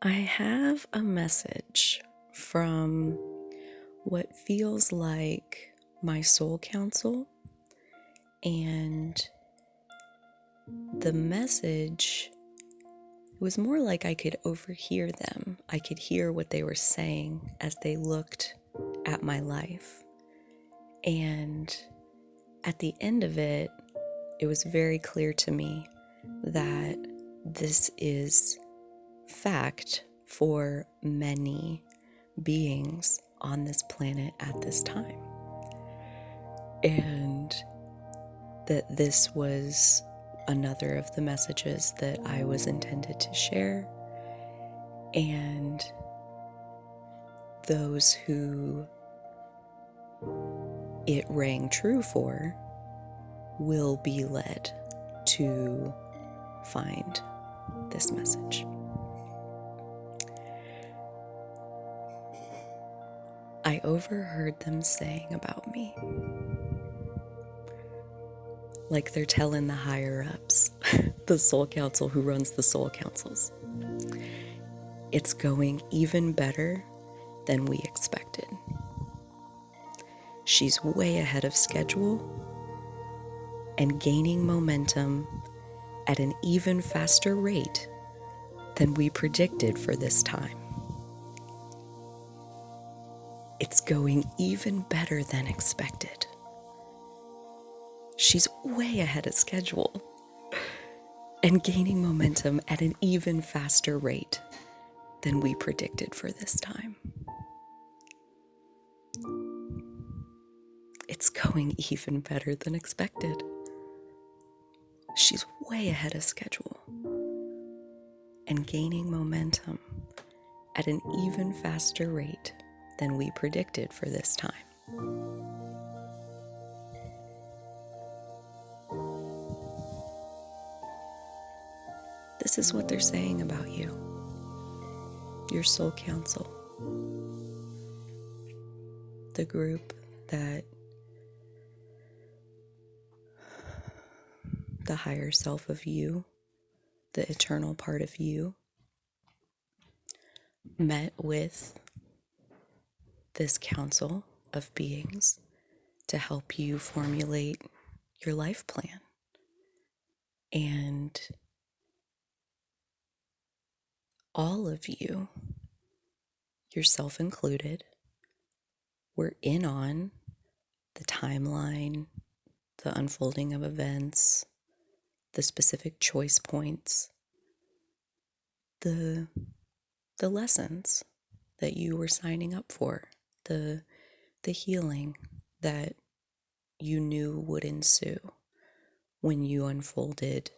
I have a message from what feels like my soul council, and the message was more like I could overhear them. I could hear what they were saying as they looked at my life. And at the end of it, it was very clear to me that this is fact for many beings on this planet at this time. And that this was another of the messages that I was intended to share. And those who it rang true for will be led to find this message. I overheard them saying about me, like they're telling the higher ups, the soul council who runs the soul councils, it's going even better than we expected. She's way ahead of schedule and gaining momentum at an even faster rate than we predicted for this time. It's going even better than expected. She's way ahead of schedule and gaining momentum at an even faster rate than we predicted for this time. It's going even better than expected. She's way ahead of schedule and gaining momentum at an even faster rate than we predicted for this time. This is what they're saying about you, your soul council, the group that the higher self of you, the eternal part of you, met with this council of beings to help you formulate your life plan. And all of you, yourself included, were in on the timeline, the unfolding of events, the specific choice points, the lessons that you were signing up for, the healing that you knew would ensue when you unfolded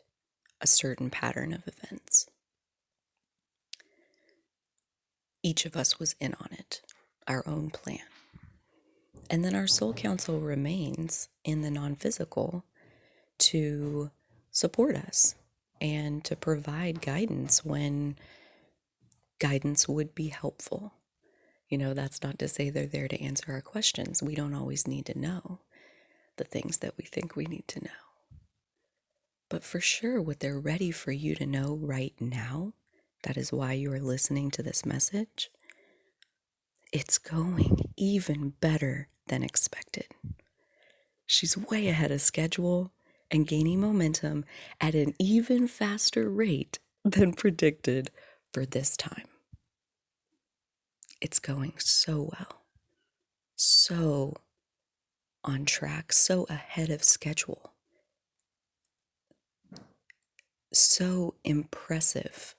a certain pattern of events. Each of us was in on it, our own plan. And then our soul council remains in the non-physical to support us and to provide guidance when guidance would be helpful. You know, that's not to say they're there to answer our questions. We don't always need to know the things that we think we need to know. But for sure, what they're ready for you to know right now, that is why you are listening to this message, it's going even better than expected. She's way ahead of schedule and gaining momentum at an even faster rate than predicted for this time. It's going so well, so on track, so ahead of schedule, so impressive,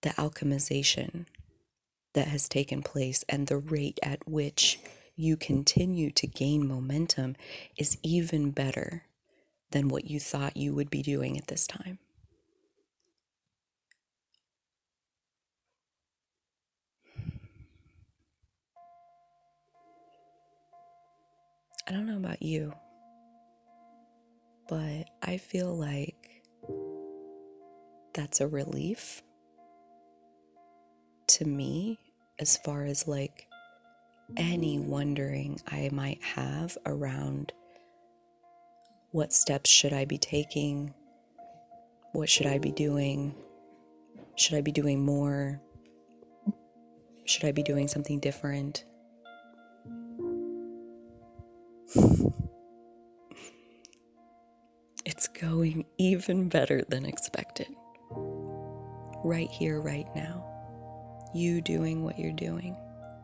the alchemization that has taken place and the rate at which you continue to gain momentum is even better than what you thought you would be doing at this time. I don't know about you, but I feel like that's a relief to me as far as like any wondering I might have around what steps should I be taking, what should I be doing, Should I be doing more? Should I be doing something different? It's going even better than expected. Right here, right now. You doing what you're doing.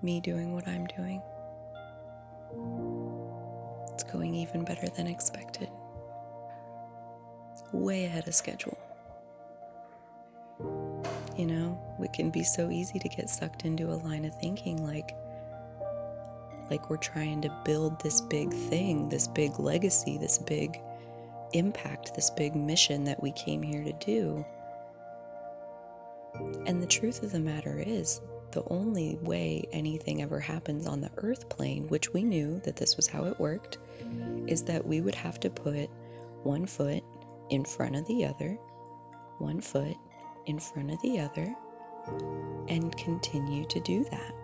Me doing what I'm doing. It's going even better than expected. Way ahead of schedule. You know, it can be so easy to get sucked into a line of thinking like we're trying to build this big thing, this big legacy, this big impact, this big mission that we came here to do. And the truth of the matter is, the only way anything ever happens on the earth plane, which we knew that this was how it worked, is that we would have to put one foot in front of the other, one foot in front of the other, and continue to do that.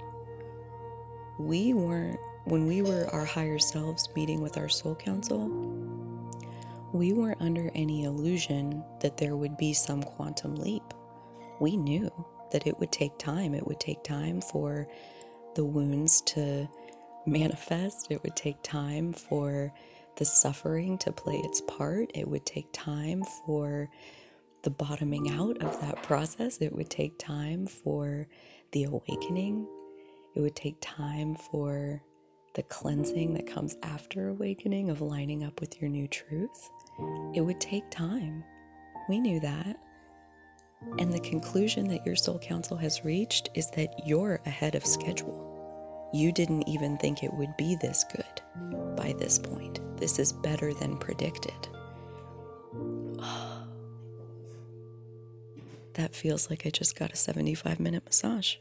When we were our higher selves meeting with our soul council, we weren't under any illusion that there would be some quantum leap. We knew that it would take time. It would take time for the wounds to manifest. It would take time for the suffering to play its part. It would take time for the bottoming out of that process. It would take time for the awakening. It would take time for the cleansing that comes after awakening, of lining up with your new truth. It would take time. We knew that. And the conclusion that your soul council has reached is that you're ahead of schedule. You didn't even think it would be this good by this point. This is better than predicted. That feels like I just got a 75-minute massage.